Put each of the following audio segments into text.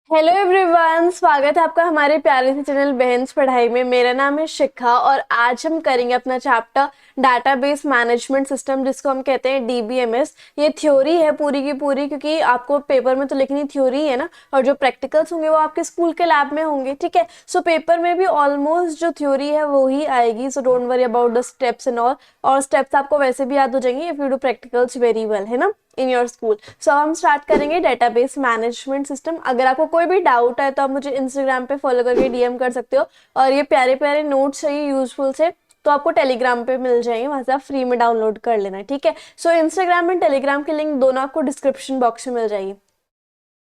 Hello everyone, स्वागत है आपका हमारे प्यारे से चैनल बहन्स पढ़ाई में। मेरा नाम है शिखा और आज हम करेंगे अपना चैप्टर डाटाबेस मैनेजमेंट सिस्टम, जिसको हम कहते हैं डीबीएमएस। ये थ्योरी है पूरी की पूरी, क्योंकि आपको पेपर में तो लिखनी थ्योरी है ना, और जो प्रैक्टिकल्स होंगे वो आपके स्कूल के लैब में होंगे। ठीक है, सो पेपर में भी ऑलमोस्ट जो थ्योरी है वो ही आएगी। So don't worry about the steps and all, और स्टेप्स आपको वैसे भी याद हो जाएंगे if you do practicals very well, है ना, इन योर स्कूल। सो हम स्टार्ट करेंगे डेटाबेस मैनेजमेंट सिस्टम। अगर आपको कोई भी डाउट है तो आप मुझे इंस्टाग्राम पे फॉलो करके डीएम कर सकते हो, और ये प्यारे प्यारे नोट्स चाहिए यूजफुल से तो आपको टेलीग्राम पे मिल जाएंगे, वहां से आप फ्री में डाउनलोड कर लेना। ठीक है, सो इंस्टाग्राम एंड टेलीग्राम की लिंक दोनों आपको डिस्क्रिप्शन बॉक्स में मिल जाएगी।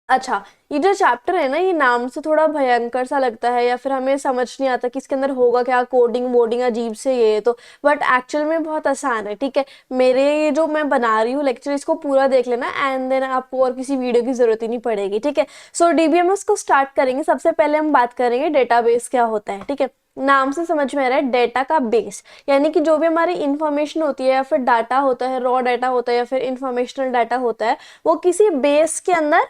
अच्छा, ये जो चैप्टर है ना, ये नाम से थोड़ा भयंकर सा लगता है, या फिर हमें समझ नहीं आता कि इसके अंदर होगा क्या, कोडिंग वोडिंग अजीब से ये तो, बट एक्चुअल में बहुत आसान है। ठीक है, मेरे ये जो मैं बना रही हूँ लेक्चर, इसको पूरा देख लेना एंड देन आपको और किसी वीडियो की जरूरत ही नहीं पड़ेगी। ठीक है, सो डीबीएमएस को स्टार्ट करेंगे। सबसे पहले हम बात करेंगे डेटाबेस क्या होता है। ठीक है, नाम से समझ में आ रहा है डेटा का बेस, यानी कि जो भी हमारी इंफॉर्मेशन होती है या फिर डाटा होता है, रॉ डाटा होता है या फिर इंफॉर्मेशनल डाटा होता है, वो किसी बेस के अंदर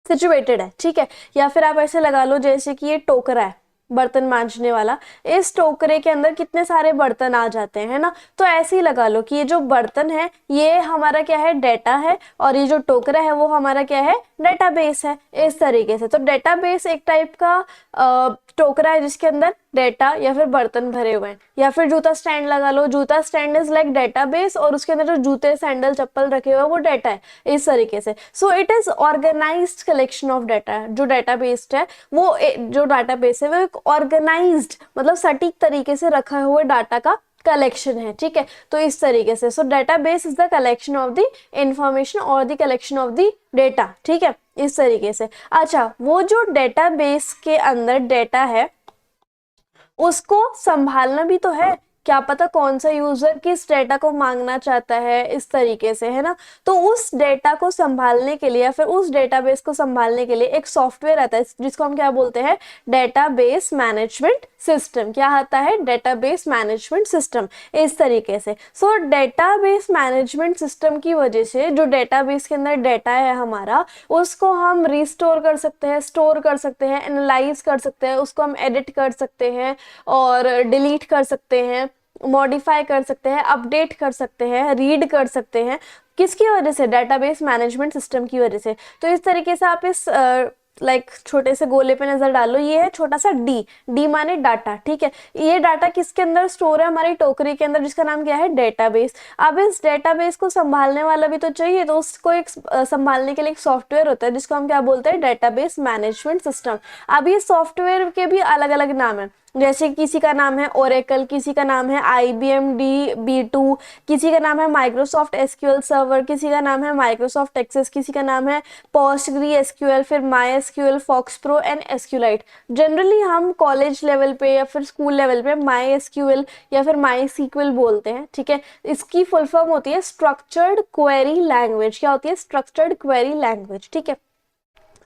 सिचुएटेड है। ठीक है, या फिर आप ऐसे लगा लो जैसे कि ये टोकरा है बर्तन मांजने वाला, इस टोकरे के अंदर कितने सारे बर्तन आ जाते हैं, है ना। तो ऐसे ही लगा लो कि ये जो बर्तन है ये हमारा क्या है, डेटा है, और ये जो टोकरा है वो हमारा क्या है, डेटाबेस है। इस तरीके से तो डेटाबेस एक टाइप का टोकरा है जिसके अंदर डेटा या फिर बर्तन भरे हुए हैं। या फिर जूता स्टैंड लगा लो, जूता स्टैंड इज लाइक डेटाबेस, और उसके अंदर जो जूते सैंडल चप्पल रखे हुए हैं वो डाटा है। इस तरीके से so it is organised collection of data. जो डाटाबेस है वो जो डाटाबेस है वो एक ऑर्गेनाइज्ड मतलब सटीक तरीके से रखा हुआ डाटा का कलेक्शन है। ठीक है, तो इस तरीके से so database is the collection of the information और the collection of the data. ठीक है, इस तरीके से। अच्छा, वो जो डेटाबेस के अंदर डेटा है उसको संभालना भी तो है। क्या पता कौन सा यूजर किस डेटा को मांगना चाहता है, इस तरीके से, है ना। तो उस डेटा को संभालने के लिए या फिर उस डेटाबेस को संभालने के लिए एक सॉफ्टवेयर आता है जिसको हम क्या बोलते हैं, डेटाबेस मैनेजमेंट सिस्टम। क्या आता है, डेटाबेस मैनेजमेंट सिस्टम। इस तरीके से सो डेटाबेस मैनेजमेंट सिस्टम की वजह से जो डेटाबेस के अंदर डेटा है हमारा, उसको हम रिस्टोर कर सकते हैं, स्टोर कर सकते हैं, एनालाइज कर सकते हैं, उसको हम एडिट कर सकते हैं और डिलीट कर सकते हैं, मॉडिफाई कर सकते हैं, अपडेट कर सकते हैं, रीड कर सकते हैं। किसकी वजह से, डेटाबेस मैनेजमेंट सिस्टम की वजह से। तो इस तरीके से आप इस छोटे से गोले पे नजर डालो, ये है छोटा सा डी, डी माने डाटा। ठीक है, ये डाटा किसके अंदर स्टोर है, हमारी टोकरी के अंदर, जिसका नाम क्या है, डेटाबेस। अब इस डेटाबेस को संभालने वाला भी तो चाहिए, तो उसको एक संभालने के लिए एक सॉफ्टवेयर होता है जिसको हम क्या बोलते हैं, डेटाबेस मैनेजमेंट सिस्टम। अब ये सॉफ्टवेयर के भी अलग अलग नाम है, जैसे किसी का नाम है ओरेकल, किसी का नाम है IBM DB2, किसी का नाम है माइक्रोसॉफ्ट एसक्यूएल सर्वर, किसी का नाम है माइक्रोसॉफ्ट एक्सेस, किसी का नाम है पोस्टग्री एसक्यूएल, फिर MySQL, FoxPro and SQLite. Generally हम कॉलेज लेवल पे या फिर स्कूल लेवल पे माई एसक्यूएल या फिर माई सीक्वल बोलते हैं। ठीक है, इसकी फुल फॉर्म होती है स्ट्रक्चर्ड क्वेरी लैंग्वेज। क्या होती है, स्ट्रक्चर्ड क्वेरी लैंग्वेज। ठीक है,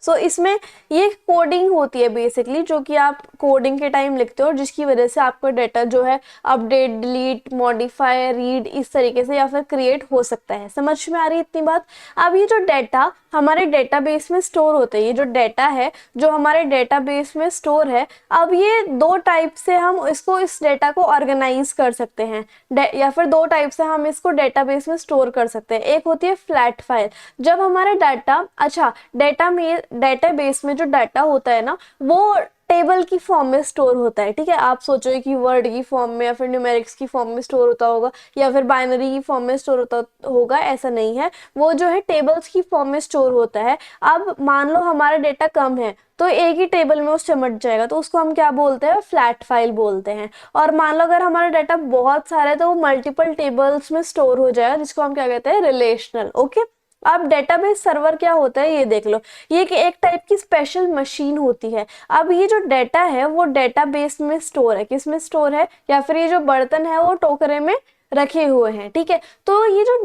सो इसमें ये कोडिंग होती है बेसिकली, जो कि आप कोडिंग के टाइम लिखते हो, जिसकी वजह से आपका डेटा जो है अपडेट, डिलीट, मॉडिफाई, रीड, इस तरीके से या फिर क्रिएट हो सकता है। समझ में आ रही है इतनी बात। अब ये जो डेटा हमारे डेटाबेस में स्टोर होता है, ये जो डेटा है जो हमारे डेटाबेस में स्टोर है, अब ये दो टाइप से हम इसको, इस डेटा को ऑर्गेनाइज कर सकते हैं, या फिर दो टाइप से हम इसको डेटाबेस में स्टोर कर सकते हैं। एक होती है फ्लैट फाइल, जब हमारा डाटा, अच्छा, डेटा में, डेटाबेस में जो डाटा होता है ना, वो टेबल की फॉर्म में स्टोर होता है। ठीक है, आप सोचो कि वर्ड की फॉर्म में या फिर न्यूमेरिक्स की फॉर्म में स्टोर होता होगा या फिर बाइनरी की फॉर्म में स्टोर होता होगा, ऐसा नहीं है। वो जो है टेबल्स की फॉर्म में स्टोर होता है। अब मान लो हमारा डेटा कम है तो एक ही टेबल में वो सिमट जाएगा, तो उसको हम क्या बोलते हैं, फ्लैट फाइल बोलते हैं। और मान लो अगर हमारा डाटा बहुत सारा है तो वो मल्टीपल टेबल्स में स्टोर हो जाएगा, जिसको हम क्या कहते हैं, रिलेशनल। ओके, अब डेटाबेस सर्वर क्या होता है ये देख लो, ये कि एक टाइप की स्पेशल मशीन होती है। अब ये जो डेटा है वो डेटाबेस में स्टोर है, किस में स्टोर है, या फिर ये जो बर्तन है वो टोकरे में रखे हुए हैं। ठीक है, तो ये जो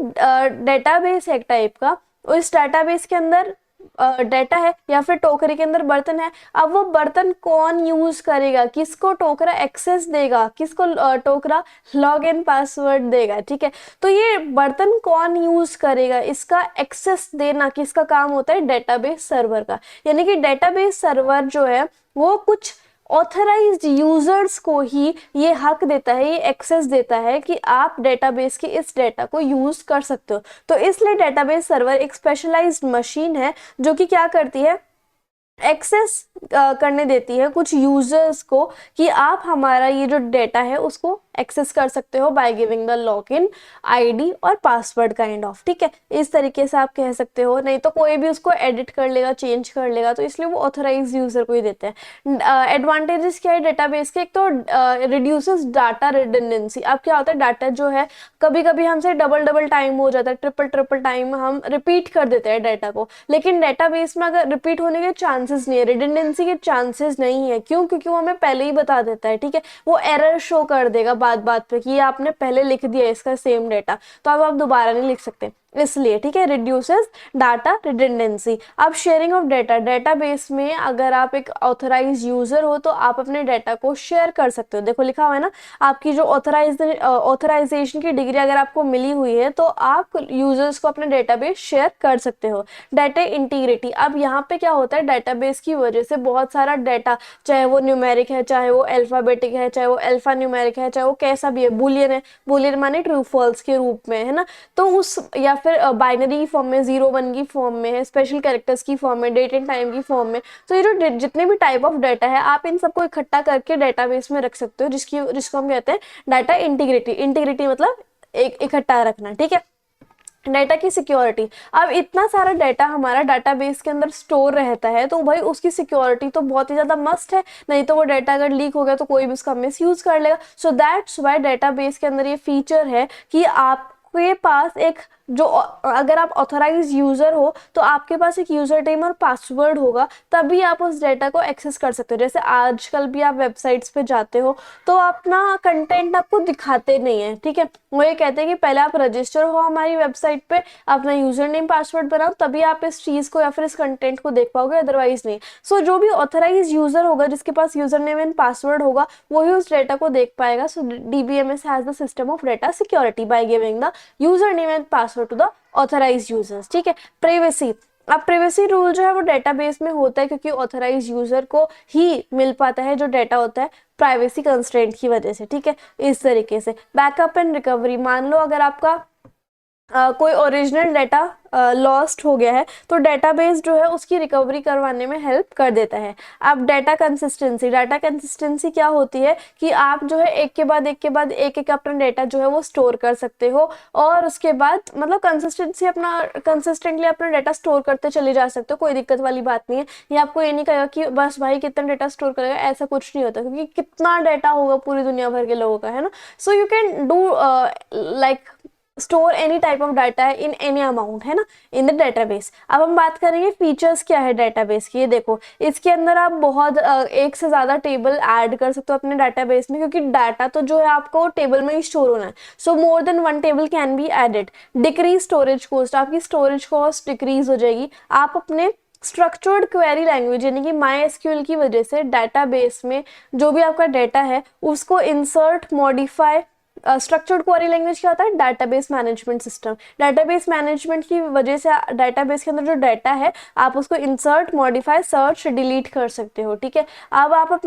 डेटाबेस है एक टाइप का, उस डेटाबेस के अंदर डेटा है या फिर टोकरी के अंदर बर्तन है, अब वो बर्तन कौन यूज करेगा, किसको टोकरा एक्सेस देगा, किसको टोकरा लॉग इन पासवर्ड देगा, ठीक है। तो ये बर्तन कौन यूज करेगा, इसका एक्सेस देना किसका काम होता है, डेटाबेस सर्वर का। यानी कि डेटाबेस सर्वर जो है वो कुछ ऑथराइज्ड यूजर्स को ही ये हक देता है, ये एक्सेस देता है कि आप डेटाबेस के इस डेटा को यूज कर सकते हो। तो इसलिए डेटाबेस सर्वर एक स्पेशलाइज्ड मशीन है जो कि क्या करती है, एक्सेस करने देती है कुछ यूजर्स को कि आप हमारा ये जो डेटा है उसको एक्सेस कर सकते हो bye giving the login ID और पासवर्ड काइंड ऑफ, ठीक है। इस तरीके से आप कह सकते हो, नहीं तो कोई भी उसको एडिट कर लेगा, चेंज कर लेगा, तो इसलिए वो ऑथराइज यूजर को ही देते हैं। एडवांटेजेस क्या है डेटाबेस के, एक तो रिड्यूसेस डाटा रिडंडेंसी। अब क्या होता है, डाटा जो है कभी कभी हमसे डबल डबल टाइम हो जाता है, ट्रिपल ट्रिपल टाइम हम रिपीट कर देते हैं डाटा को, लेकिन डेटाबेस में अगर रिपीट होने के चांसेस नहीं है, रिडंडेंसी के चांसेस नहीं है। क्यों? क्योंकि वो हमें पहले ही बता देता है, ठीक है। वो एरर शो कर देगा बात बात पे कि ये आपने पहले लिख दिया इसका सेम डेटा, तो अब आप दोबारा नहीं लिख सकते, इसलिए, ठीक है। Reduces data redundancy. अब शेयरिंग ऑफ डेटा, डेटाबेस में अगर आप एक ऑथराइज यूजर हो तो आप अपने डेटा को शेयर कर सकते हो। देखो लिखा हुआ है ना, आपकी जो ऑथराइजेशन की डिग्री अगर आपको मिली हुई है तो आप यूजर्स को अपने डेटाबेस शेयर कर सकते हो। डाटा इंटीग्रिटी, अब यहाँ पे क्या होता है, डेटाबेस की वजह से बहुत सारा डाटा, चाहे वो न्यूमेरिक है, चाहे वो अल्फाबेटिक है, चाहे वो अल्फा न्यूमेरिक है, चाहे वो कैसा भी है, बुलियन है, बुलियन माने ट्रू फॉल्स के रूप में, है ना, तो उस या फिर बाइनरी की फॉर्म में, 0 1 की फॉर्म में है, स्पेशल कैरेक्टर्स की फॉर्म में, डेट एंड टाइम की फॉर्म में, तो ये जो जितने भी टाइप ऑफ डाटा है आप इन सबको इकट्ठा करके डेटाबेस में रख सकते हो, जिसको हम कहते हैं डाटा इंटीग्रिटी। इंटीग्रिटी मतलब एक इकट्ठा रखना, ठीक है। डाटा की सिक्योरिटी, अब इतना सारा डाटा हमारा डाटाबेस के अंदर स्टोर रहता है तो भाई उसकी सिक्योरिटी तो बहुत ही ज़्यादा मस्ट है, नहीं तो वो डाटा अगर लीक हो गया तो कोई भी उसका मिसयूज कर लेगा। सो दैट्स वाई डाटाबेस के अंदर ये फीचर है कि आपके पास एक जो अगर आप ऑथराइज यूजर हो तो आपके पास एक यूजर नेम और पासवर्ड होगा, तभी आप उस डेटा को एक्सेस कर सकते हो। जैसे आजकल भी आप वेबसाइट्स पे जाते हो तो अपना कंटेंट आपको दिखाते नहीं है, ठीक है। वो ये कहते हैं कि पहले आप रजिस्टर हो हमारी वेबसाइट पे, अपना यूजर नेम पासवर्ड बनाओ, तभी आप इस चीज को या फिर इस कंटेंट को देख पाओगे, अदरवाइज नहीं। सो जो भी ऑथराइज यूजर होगा, जिसके पास यूजर नेम एंड पासवर्ड होगा, वही उस डेटा को देख पाएगा। So DBMS has the system of data security by giving the user name and password to the authorised users, ठीक है। प्राइवेसी, अब प्राइवेसी रूल जो है वो डेटाबेस में होता है क्योंकि ऑथराइज यूजर को ही मिल पाता है जो डेटा होता है, प्राइवेसी कंस्ट्रेंट की वजह से, ठीक है। इस तरीके से बैकअप एंड रिकवरी, मान लो अगर आपका कोई ओरिजिनल डाटा लॉस्ट हो गया है तो डेटाबेस जो है उसकी रिकवरी करवाने में हेल्प कर देता है। अब डाटा कंसिस्टेंसी, डाटा कंसिस्टेंसी क्या होती है कि आप जो है एक के बाद एक अपना डाटा जो है वो स्टोर कर सकते हो, और उसके बाद मतलब कंसिस्टेंटली अपना डाटा स्टोर करते चले जा सकते हो, कोई दिक्कत वाली बात नहीं है। ये आपको ये नहीं कहेगा कि बस भाई कितना डाटा स्टोर करेगा, ऐसा कुछ नहीं होता, क्योंकि कितना डाटा होगा पूरी दुनिया भर के लोगों का, है ना। So you can do like store any type of data in any amount, है ना, इन द डेटाबेस। अब हम बात करेंगे फीचर्स क्या है डेटाबेस की। ये देखो, इसके अंदर आप बहुत एक से ज़्यादा टेबल ऐड कर सकते हो अपने डेटाबेस में, क्योंकि डाटा तो जो है आपको टेबल में ही स्टोर होना है। So more than 1 table can be added. Decrease storage cost, आपकी स्टोरेज कॉस्ट डिक्रीज हो जाएगी। आप अपने स्ट्रक्चर्ड क्वेरी लैंग्वेज यानी कि MySQL की वजह से डाटाबेस में जो भी आपका डाटा है उसको insert, modify, structured query language क्या होता है, database management system. Database management की वजह से डाटाबेस के अंदर जो डाटा है आप उसको इंसर्ट, मॉडिफाई, सर्च, डिलीट कर सकते हो, ठीक है। अब आप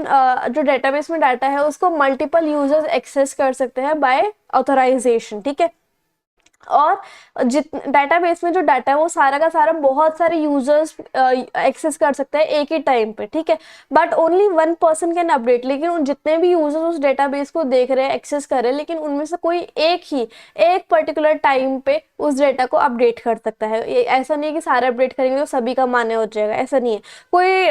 जो डाटाबेस में डाटा है उसको मल्टीपल यूजर्स एक्सेस कर सकते हैं बाय ऑथराइजेशन, ठीक है। और डाटाबेस में जो डाटा है वो सारा का सारा बहुत सारे यूजर्स एक्सेस कर सकते हैं एक ही टाइम पे, ठीक है। But only 1 person can update, लेकिन उन जितने भी यूजर्स उस डाटाबेस को देख रहे हैं, एक्सेस कर रहे हैं, लेकिन उनमें से कोई एक पर्टिकुलर टाइम पे उस डाटा को अपडेट कर सकता है। ऐसा नहीं है कि सारे अपडेट करेंगे तो सभी का मान्य हो जाएगा, ऐसा नहीं है। कोई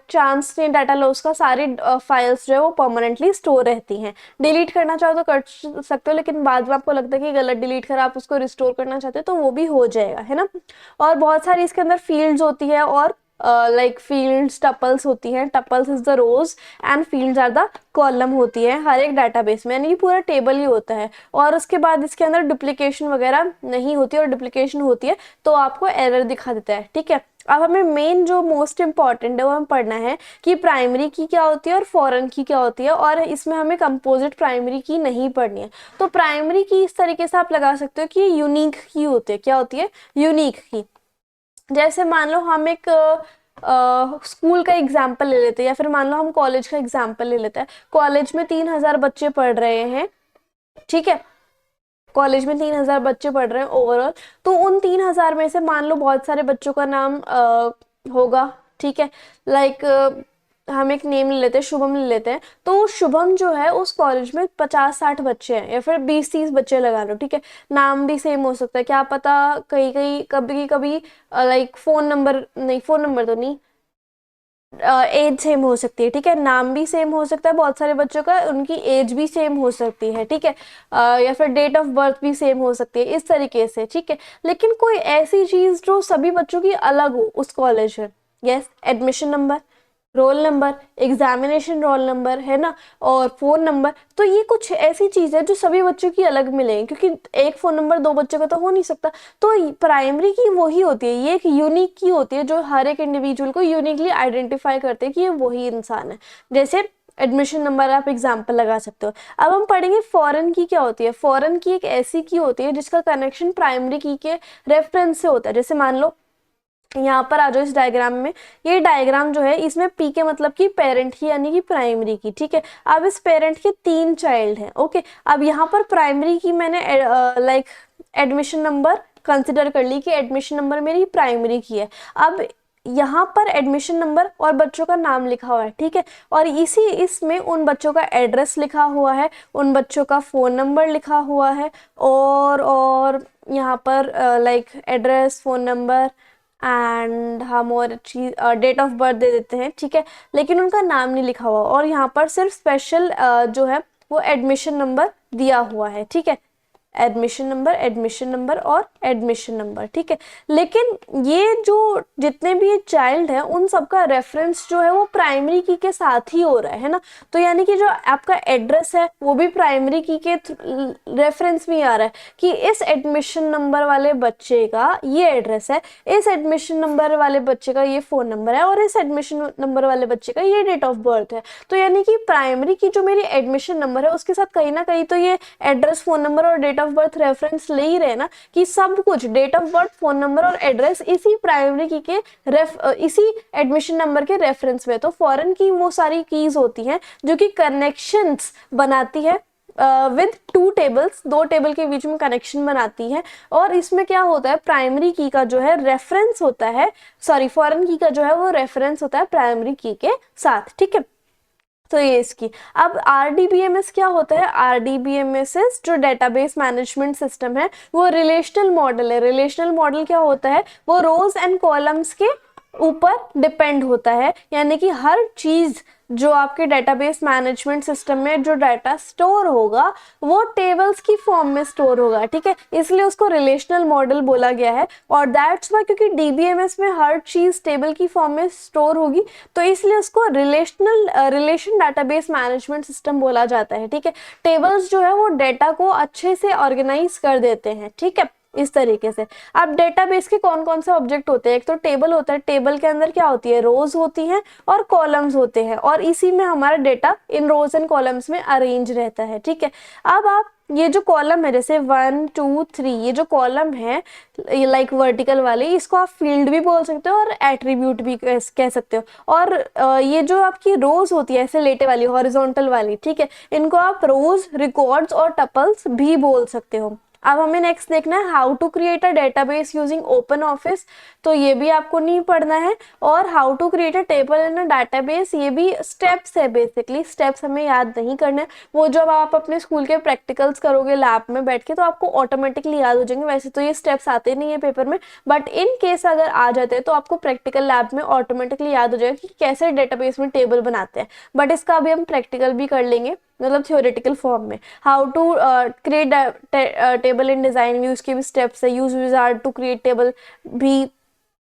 चांस नहीं डाटा लॉस का, सारी फाइल्स जो है वो परमानेंटली स्टोर रहती हैं। डिलीट करना चाहो तो कर सकते हो, लेकिन बाद में आपको लगता है कि गलत डिलीट कर आप उसको रिस्टोर करना चाहते हो तो वो भी हो जाएगा, है ना। और बहुत सारी इसके अंदर फील्ड्स होती है और लाइक फील्ड्स टपल्स होती हैं, tuples is the rows and fields are the column होती है हर एक डाटाबेस में, यानी कि पूरा टेबल ही होता है। और उसके बाद इसके अंदर डुप्लीकेशन वगैरह नहीं होती, और डुप्लीकेशन होती है तो आपको एरर दिखा देता है, ठीक है। अब हमें मेन जो मोस्ट इंपॉर्टेंट है वो हम पढ़ना है कि प्राइमरी की क्या होती है और फॉरेन की क्या होती है, और इसमें हमें कंपोजिट प्राइमरी की नहीं पढ़नी है। तो प्राइमरी की इस तरीके से आप लगा सकते हो कि यूनिक की होती है। क्या होती है? यूनिक की। जैसे मान लो हम एक स्कूल का एग्जाम्पल ले लेते हैं, या फिर मान लो हम कॉलेज का एग्जाम्पल ले लेते हैं। कॉलेज में 3,000 बच्चे पढ़ रहे हैं, ठीक है। कॉलेज में 3,000 बच्चे पढ़ रहे हैं ओवरऑल। तो उन 3,000 में से मान लो बहुत सारे बच्चों का नाम होगा, ठीक है। लाइक हम एक नेम ले लेते हैं, शुभम ले लेते हैं। तो शुभम जो है उस कॉलेज में 50-60 बच्चे हैं, या फिर 20-30 बच्चे लगा लो, ठीक है। नाम भी सेम हो सकता है, क्या पता कहीं कहीं कभी कभी लाइक फोन नंबर नहीं, फोन नंबर तो नहीं, एज सेम हो सकती है, ठीक है। नाम भी सेम हो सकता है बहुत सारे बच्चों का, उनकी एज भी सेम हो सकती है, ठीक है। या फिर डेट ऑफ बर्थ भी सेम हो सकती है, इस तरीके से, ठीक है। लेकिन कोई ऐसी चीज जो सभी बच्चों की अलग हो उस कॉलेज में, yes, admission number, roll number, examination roll number, है ना, और फोन नंबर। तो ये कुछ ऐसी चीज है जो सभी बच्चों की अलग मिलेगी, क्योंकि एक फोन नंबर दो बच्चों का तो हो नहीं सकता। तो प्राइमरी की वही होती है, ये एक यूनिक की होती है जो हर एक इंडिविजुअल को यूनिकली आइडेंटिफाई करते हैं कि ये वही इंसान है। जैसे एडमिशन नंबर आप एग्जाम्पल लगा सकते हो। अब हम पढ़ेंगे फॉरेन की क्या होती है। फॉरेन की एक ऐसी की होती है जिसका कनेक्शन प्राइमरी की के रेफरेंस से होता है। जैसे मान लो यहाँ पर आ जाओ इस डायग्राम में, ये डायग्राम जो है इसमें पी के मतलब कि पेरेंट की, यानी कि प्राइमरी की, ठीक है। अब इस पेरेंट के 3 चाइल्ड हैं, ओके। अब यहाँ पर प्राइमरी की मैंने लाइक एडमिशन नंबर कंसिडर कर ली कि एडमिशन नंबर मेरी प्राइमरी की है। अब यहाँ पर एडमिशन नंबर और बच्चों का नाम लिखा हुआ है, ठीक है। और इसी इसमें उन बच्चों का एड्रेस लिखा हुआ है, उन बच्चों का फ़ोन नंबर लिखा हुआ है, और यहाँ पर like address, phone number and हम और चीज डेट ऑफ बर्थ दे देते हैं, ठीक है। लेकिन उनका नाम नहीं लिखा हुआ, और यहाँ पर सिर्फ स्पेशल जो है वो एडमिशन नंबर दिया हुआ है, ठीक है। एडमिशन नंबर, एडमिशन नंबर और एडमिशन नंबर, ठीक है। लेकिन ये जो जितने भी ये चाइल्ड है उन सबका रेफरेंस जो है वो प्राइमरी की के साथ ही हो रहा है ना। तो यानी कि जो आपका एड्रेस है वो भी प्राइमरी की के रेफरेंस में आ रहा है कि इस एडमिशन नंबर वाले बच्चे का ये एड्रेस है, इस एडमिशन नंबर वाले बच्चे का ये फोन नंबर है, और इस एडमिशन नंबर वाले बच्चे का ये डेट ऑफ बर्थ है। तो यानी कि प्राइमरी की जो मेरी एडमिशन नंबर है उसके साथ कहीं ना कहीं तो ये एड्रेस, फोन नंबर और डेट ऑफ बर्थ रेफरेंस ले ही रहे ना, कि सब कुछ date of birth, phone number और एड्रेस इसी प्राइमरी की के इसी एडमिशन नंबर के रेफरेंस में। तो फॉरेन की वो सारी कीज होती हैं जो कि कनेक्शंस बनाती है विद 2 टेबल्स, 2 टेबल के बीच में कनेक्शन बनाती है। और इसमें क्या होता है, प्राइमरी की का जो है रेफरेंस होता है, सॉरी फॉरेन की का जो है वो रेफरेंस होता है प्राइमरी की के साथ, ठीक है। तो ये इसकी। अब RDBMS क्या होता है? RDBMS जो डेटाबेस मैनेजमेंट सिस्टम है वो रिलेशनल मॉडल है। रिलेशनल मॉडल क्या होता है? वो रोज एंड कॉलम्स के ऊपर डिपेंड होता है, यानी कि हर चीज जो आपके डेटाबेस मैनेजमेंट सिस्टम में जो डाटा स्टोर होगा वो टेबल्स की फॉर्म में स्टोर होगा, ठीक है। इसलिए उसको रिलेशनल मॉडल बोला गया है। और दैट्स वाई, क्योंकि DBMS में हर चीज टेबल की फॉर्म में स्टोर होगी, तो इसलिए उसको रिलेशन डाटाबेस मैनेजमेंट सिस्टम बोला जाता है, ठीक है। टेबल्स जो है वो डेटा को अच्छे से ऑर्गेनाइज कर देते हैं, ठीक है, इस तरीके से। अब डेटाबेस के कौन कौन से ऑब्जेक्ट होते हैं? एक तो टेबल होता है, टेबल के अंदर क्या होती है? रोज होती हैं और कॉलम्स होते हैं, और इसी में हमारा data in rows and columns में अरेंज रहता है, ठीक है। अब आप ये जो कॉलम है, जैसे 1 2 3, ये जो कॉलम है लाइक वर्टिकल वाले, इसको आप फील्ड भी बोल सकते हो और एट्रीब्यूट भी कह सकते हो। और ये जो आपकी रोज होती है ऐसे लेटे वाली, हॉरिजॉन्टल वाली, ठीक है, इनको आप रोज, रिकॉर्ड्स और टपल्स भी बोल सकते हो। अब हमें नेक्स्ट देखना है how to create a database using Open Office, तो ये भी आपको नहीं पढ़ना है। और how to create a table in a database, ये भी स्टेप्स है, बेसिकली स्टेप्स हमें याद नहीं करने। वो जब आप अपने स्कूल के प्रैक्टिकल्स करोगे लैब में बैठ के तो आपको ऑटोमेटिकली याद हो जाएंगे। वैसे तो ये स्टेप्स आते नहीं है पेपर में, बट इन केस अगर आ जाते हैं तो आपको प्रैक्टिकल लैब में ऑटोमेटिकली याद हो जाएगा कि कैसे डेटाबेस में टेबल बनाते हैं। बट इसका अभी हम प्रैक्टिकल भी कर लेंगे, मतलब थियोरेटिकल फॉर्म में। How to create table in design view, उसके भी स्टेप्स है। Use wizard to create table भी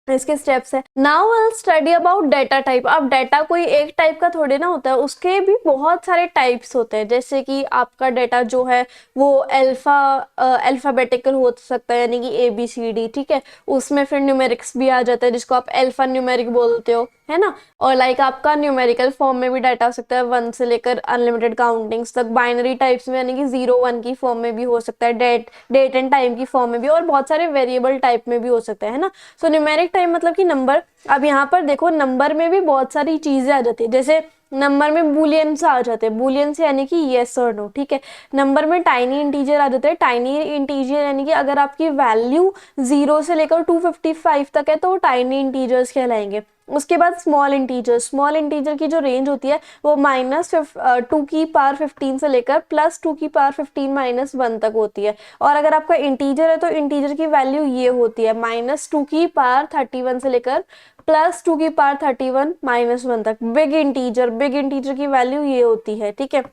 इसके स्टेप्स है। Now will study about data type. अब डेटा कोई एक टाइप का थोड़ी ना होता है, उसके भी बहुत सारे टाइप्स होते हैं। जैसे कि आपका डेटा जो है वो अल्फाबेटिकल हो सकता है, यानी कि ABCD, ठीक है। उसमें फिर न्यूमेरिक्स भी आ जाता है, जिसको आप अल्फा न्यूमेरिक बोलते हो, है ना। और लाइक आपका न्यूमेरिकल फॉर्म में भी डाटा हो सकता है, 1 से लेकर अनलिमिटेड काउंटिंग्स तक। बाइनरी टाइप्स में यानी कि 0 1 की फॉर्म में भी हो सकता है, डेट एंड टाइम की फॉर्म में भी, और बहुत सारे वेरिएबल टाइप में भी हो सकता है ना। सो न्यूमेरिक टाइप मतलब कि नंबर। अब यहाँ पर देखो, नंबर में भी बहुत सारी चीजें आ जाती है। जैसे नंबर में बुलियंस आ जाते हैं, बुलियंस यानी कि येस और नो, ठीक है। नंबर में टाइनी इंटीजर आ जाते हैं। टाइनी इंटीजर यानी कि अगर आपकी वैल्यू 0 से लेकर 255 तक है तो वो टाइनी इंटीजर्स कहलाएंगे। उसके बाद स्मॉल इंटीजर। स्मॉल इंटीजर की जो रेंज होती है वो -2 की पावर 15 से लेकर +2 की पावर 15 - 1 तक होती है। और अगर आपका इंटीजर है तो इंटीजर की वैल्यू ये होती है -2 की पावर 31 से लेकर +2 की पावर 31 - 1 तक। बिग इंटीजर की वैल्यू ये होती है, ठीक है।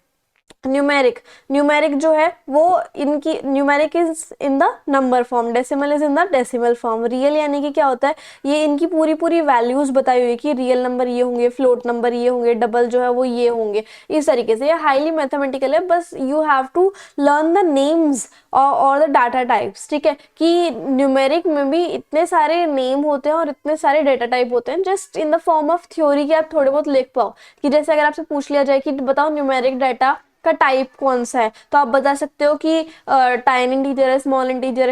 न्यूमेरिक। न्यूमेरिक जो है वो इनकी numeric is in the number form, decimal is in the decimal form. Real यानी कि क्या होता है, ये इनकी पूरी पूरी वैल्यूज बताई हुई है कि रियल नंबर ये होंगे, फ्लोट नंबर ये होंगे, डबल जो है वो ये होंगे। इस तरीके से ये हाईली मैथमेटिकल है। बस you have to learn the names और द डाटा टाइप्स, ठीक है। कि न्यूमेरिक में भी इतने सारे नेम होते हैं और इतने सारे डेटा टाइप होते हैं, just in the form of theory कि आप थोड़े बहुत लिख पाओ। कि जैसे अगर आपसे पूछ लिया जाए कि बताओ न्यूमेरिक डाटा का टाइप कौन सा है, तो आप बता सकते हो कि टाइनी इंटीजर है, स्मॉल इंटीजर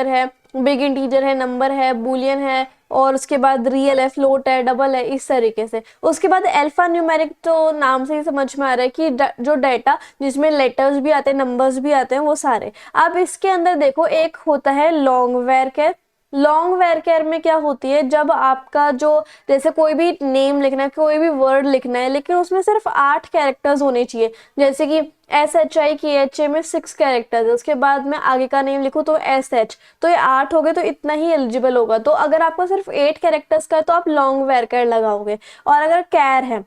है, बिग इंटीजर है, नंबर है, बुलियन है, और उसके बाद रियल है, फ्लोट है, डबल है, इस तरीके से। उसके बाद अल्फा न्यूमेरिक, तो नाम से ही समझ में आ रहा है कि जो डेटा जिसमें लेटर्स भी आते हैं, नंबर्स भी आते हैं, वो सारे। अब इसके अंदर देखो, एक होता है लॉन्ग वेरकेर। लॉन्ग वेरकेर में क्या होती है, जब आपका जो, जैसे कोई भी नेम लिखना है, कोई भी वर्ड लिखना है, लेकिन उसमें सिर्फ 8 कैरेक्टर्स होने चाहिए। जैसे कि SHIKHA में 6 कैरेक्टर्स है, उसके बाद में आगे का नेम लिखो तो SH, तो ये 8 हो गए, तो इतना ही एलिजिबल होगा। तो अगर आपका सिर्फ 8 कैरेक्टर्स का है तो आप लॉन्ग वेरकेर लगाओगे। और अगर कैर है,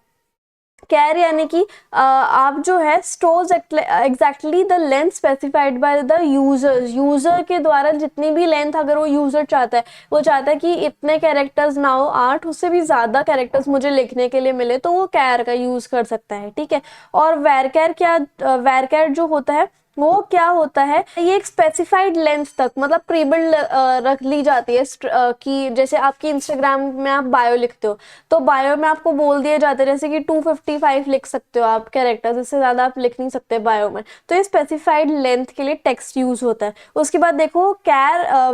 कैर यानी कि आप जो है stores exactly the length specified by the users. User के द्वारा जितनी भी लेंथ अगर वो यूजर चाहता है, वो चाहता है कि इतने कैरेक्टर्स ना हो, 8 उससे भी ज्यादा कैरेक्टर्स मुझे लिखने के लिए मिले, तो वो कैर का यूज कर सकता है, ठीक है। और वैरकैर क्या, वैरकैर जो होता है वो क्या होता है, ये एक स्पेसिफाइड लेंथ तक, मतलब प्रीबिल्ड रख ली जाती है। कि जैसे आपकी इंस्टाग्राम में आप बायो लिखते हो, तो बायो में आपको बोल दिया जाता है जैसे कि 255 लिख सकते हो आप कैरेक्टर्स, इससे ज़्यादा आप लिख नहीं सकते बायो में। तो ये स्पेसिफाइड लेंथ के लिए टेक्स्ट यूज होता है। उसके बाद देखो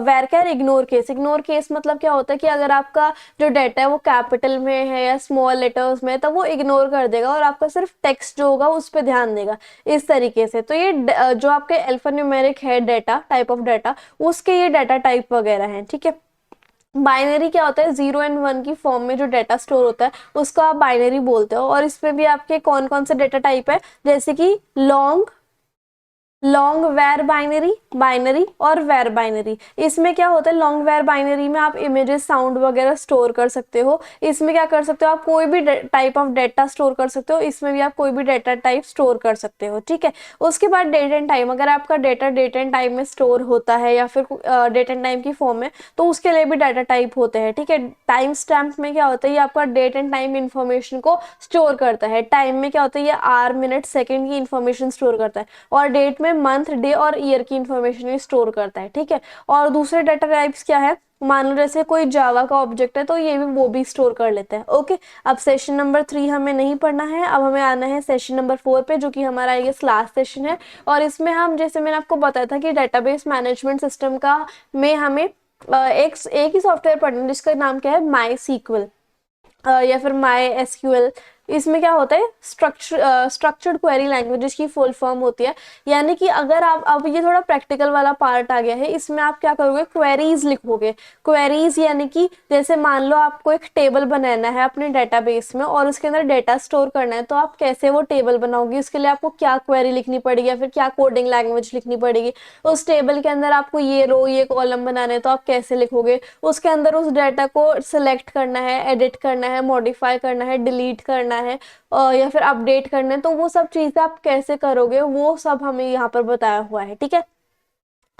वैरकैर इग्नोर केस। इग्नोर केस मतलब क्या होता है कि अगर आपका जो डाटा है वो कैपिटल में है या स्मॉल लेटर्स में है, तब वो इग्नोर कर देगा और आपका सिर्फ टेक्स्ट जो होगा उस पर ध्यान देगा, इस तरीके से। तो ये जो आपके अल्फान्यूमेरिक है डाटा, टाइप ऑफ डाटा, उसके ये डाटा टाइप वगैरह हैं, ठीक है। बाइनरी क्या होता है, 0 और 1 की फॉर्म में जो डाटा स्टोर होता है उसको आप बाइनरी बोलते हो। और इसमें भी आपके कौन कौन से डाटा टाइप है, जैसे कि long, long var binary, binary और वेर बाइनरी। इसमें क्या होता है, लॉन्ग वेर बाइनरी में आप इमेजेस, साउंड वगैरह स्टोर कर सकते हो। इसमें क्या कर सकते हो, आप कोई भी टाइप ऑफ डेटा स्टोर कर सकते हो। इसमें भी आप कोई भी डेटा टाइप स्टोर कर सकते हो, ठीक है। उसके बाद डेट एंड टाइम। अगर आपका डेटा डेट एंड टाइम में स्टोर होता है या फिर डेट एंड टाइम की फॉर्म में, तो उसके लिए भी डाटा टाइप होते हैं, ठीक है। टाइम स्टैम्प में क्या होता है, ये आपका डेट एंड टाइम इन्फॉर्मेशन को स्टोर करता है। टाइम में क्या होता है, ये आवर, मिनट, सेकेंड की इन्फॉर्मेशन स्टोर करता है। और डेट में मंथ, डे और ईयर की इंफॉर्मेशन स्टोर करता है, ठीक है। और दूसरे डाटा टाइप्स क्या है, मान लो जैसे कोई जावा का ऑब्जेक्ट है तो ये भी वो भी स्टोर कर लेता है, ओके। अब सेशन नंबर 3 हमें नहीं पढ़ना है, अब हमें आना है सेशन नंबर 4 पे, जो कि हमारा ये लास्ट सेशन है। और इसमें हम, जैसे मैंने आपको बताया था कि डेटाबेस मैनेजमेंट सिस्टम का में हमें एक ही सॉफ्टवेयर पढ़ना है जिसका नाम क्या है, माई सीक्वल या फिर माई एसक्यूएल। इसमें क्या होता है, स्ट्रक्चर्ड क्वेरी लैंग्वेज, जिसकी फुल फॉर्म होती है। यानी कि अगर आप, अब ये थोड़ा प्रैक्टिकल वाला पार्ट आ गया है, इसमें आप क्या करोगे, क्वेरीज लिखोगे। क्वेरीज यानी कि जैसे मान लो आपको एक टेबल बनाना है अपने डेटाबेस में और उसके अंदर डेटा स्टोर करना है, तो आप कैसे वो टेबल बनाओगे, उसके लिए आपको क्या क्वेरी लिखनी पड़ेगी या फिर क्या कोडिंग लैंग्वेज लिखनी पड़ेगी। उस टेबल के अंदर आपको ये रो, ये कॉलम बनाना है, तो आप कैसे लिखोगे। उसके अंदर उस डाटा को सिलेक्ट करना है, एडिट करना है, मॉडिफाई करना है, डिलीट करना है या फिर अपडेट करना है, तो वो सब चीजें आप कैसे करोगे, वो सब हमें यहाँ पर बताया हुआ है, ठीक है।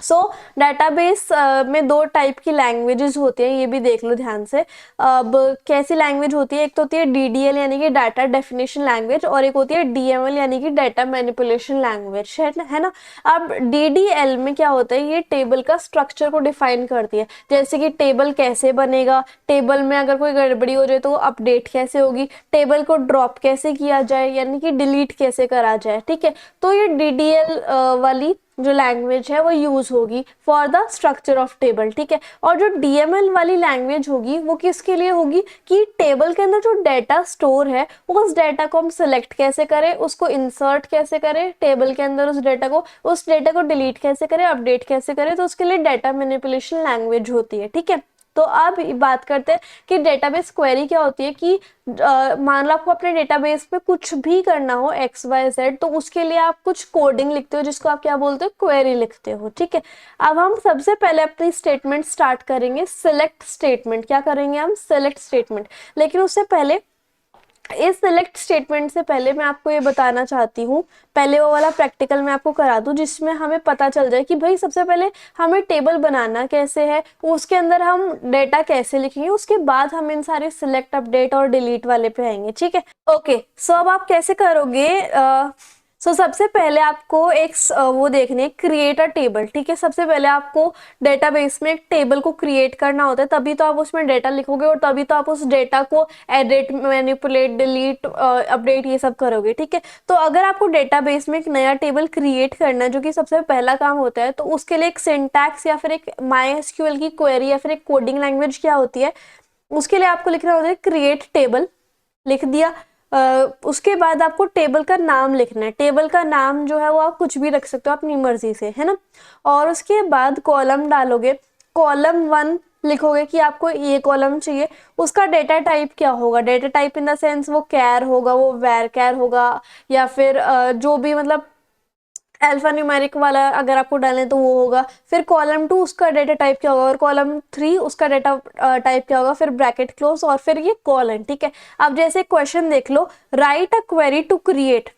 सो डाटाबेस में दो टाइप की लैंग्वेजेस होती हैं, ये भी देख लो ध्यान से। अब कैसी लैंग्वेज होती है, एक तो होती है डीडीएल यानी कि डाटा डेफिनेशन लैंग्वेज, और एक होती है डीएमएल यानी कि डाटा मैनिपुलेशन लैंग्वेज, है ना। अब डीडीएल में क्या होता है, ये टेबल का स्ट्रक्चर को डिफाइन करती है, जैसे कि टेबल कैसे बनेगा, टेबल में अगर कोई गड़बड़ी हो जाए तो अपडेट कैसे होगी, टेबल को ड्रॉप कैसे किया जाए यानी कि डिलीट कैसे करा जाए, ठीक है। तो ये डीडीएल वाली जो लैंग्वेज है वो यूज होगी for the structure of table, ठीक है। और जो डीएमएल वाली लैंग्वेज होगी वो किसके लिए होगी, कि टेबल के अंदर जो डाटा स्टोर है उस डाटा को हम सिलेक्ट कैसे करें, उसको इंसर्ट कैसे करें टेबल के अंदर, उस डाटा को डिलीट कैसे करें, अपडेट कैसे करें, तो उसके लिए डाटा मैनिपुलेशन लैंग्वेज होती है, ठीक है। तो अब बात करते हैं कि डेटाबेस क्वेरी क्या होती है, कि मान लो आपको अपने डेटाबेस पे कुछ भी करना हो XYZ, तो उसके लिए आप कुछ कोडिंग लिखते हो जिसको आप क्या बोलते हो, क्वेरी लिखते हो, ठीक है। अब हम सबसे पहले अपनी स्टेटमेंट स्टार्ट करेंगे, सिलेक्ट स्टेटमेंट। क्या करेंगे हम, सिलेक्ट स्टेटमेंट। लेकिन उससे पहले, इस सिलेक्ट स्टेटमेंट से पहले मैं आपको ये बताना चाहती हूँ, पहले वो वाला प्रैक्टिकल मैं आपको करा दूँ जिसमें हमें पता चल जाए कि भाई सबसे पहले हमें टेबल बनाना कैसे है, उसके अंदर हम डेटा कैसे लिखेंगे, उसके बाद हम इन सारे सिलेक्ट, अपडेट और डिलीट वाले पे आएंगे, ठीक है। ओके, सो अब आप कैसे करोगे, सबसे पहले आपको वो देखने है, क्रिएट अ टेबल, ठीक है। सबसे पहले आपको डेटाबेस में एक टेबल को क्रिएट करना होता है, तभी तो आप उसमें डेटा लिखोगे और तभी तो आप उस डेटा को एडिट, मैनिपुलेट, डिलीट, अपडेट ये सब करोगे, ठीक है। तो अगर आपको डेटाबेस में एक नया टेबल क्रिएट करना है, जो कि सबसे पहला काम होता है, तो उसके लिए एक सिंटैक्स या फिर एक MySQL की क्वेरी या फिर एक कोडिंग लैंग्वेज क्या होती है, उसके लिए आपको लिखना होता है क्रिएट टेबल, लिख दिया। उसके बाद आपको टेबल का नाम लिखना है, टेबल का नाम जो है वो आप कुछ भी रख सकते हो अपनी मर्जी से, है ना। और उसके बाद कॉलम डालोगे, कॉलम 1 लिखोगे कि आपको ये कॉलम चाहिए, उसका डेटा टाइप क्या होगा, data type in the sense वो कैर होगा, वो वैर कैर होगा, या फिर जो भी मतलब अल्फा न्यूमेरिक वाला अगर आपको डालें तो वो होगा। फिर कॉलम 2 उसका डेटा टाइप क्या होगा, और कॉलम 3 उसका डेटा टाइप क्या होगा, फिर ब्रैकेट क्लोज और फिर ये कॉलन, ठीक है। अब जैसे क्वेश्चन देख लो, write a query to create,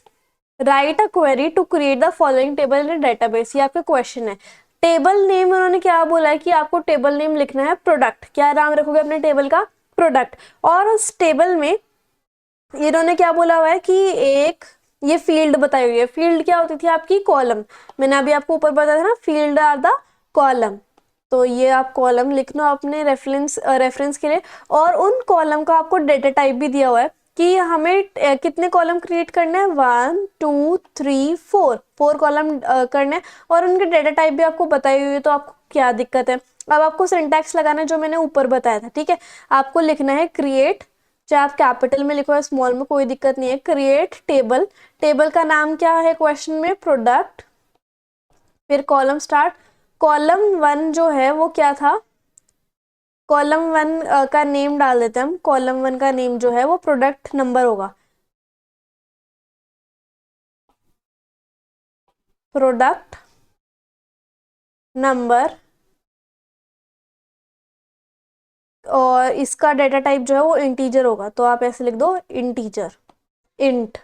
write a query to create the following table in database, ये आपका क्वेश्चन है। टेबल नेम उन्होंने क्या बोला है कि आपको टेबल नेम लिखना है प्रोडक्ट, क्या नाम रखोगे अपने टेबल का, प्रोडक्ट। और उस टेबल में इन्होंने क्या बोला हुआ है कि एक ये फील्ड बताई हुई है, फील्ड क्या होती थी आपकी, कॉलम। मैंने अभी आपको ऊपर बताया था ना, फील्ड आर द कॉलम, तो ये आप कॉलम लिखना अपने रेफरेंस के लिए। और उन कॉलम का आपको डेटा टाइप भी दिया हुआ है कि हमें कितने कॉलम क्रिएट करने हैं, 1 2 3 4, 4 कॉलम करने हैं, और उनके डेटा टाइप भी आपको बताई हुई है, तो आपको क्या दिक्कत है। अब आपको सिंटैक्स लगाना है जो मैंने ऊपर बताया था, ठीक है। आपको लिखना है क्रिएट, चाहे आप कैपिटल में लिखो या स्मॉल में, कोई दिक्कत नहीं है, क्रिएट टेबल, टेबल का नाम क्या है क्वेश्चन में, प्रोडक्ट, फिर कॉलम स्टार्ट। कॉलम 1 जो है वो क्या था, कॉलम 1 का नेम डाल देते हैं हम, कॉलम 1 का नेम जो है वो प्रोडक्ट नंबर होगा, प्रोडक्ट नंबर, और इसका डेटा टाइप जो है वो इंटीजर होगा, तो आप ऐसे लिख दो इंटीजर, इंट,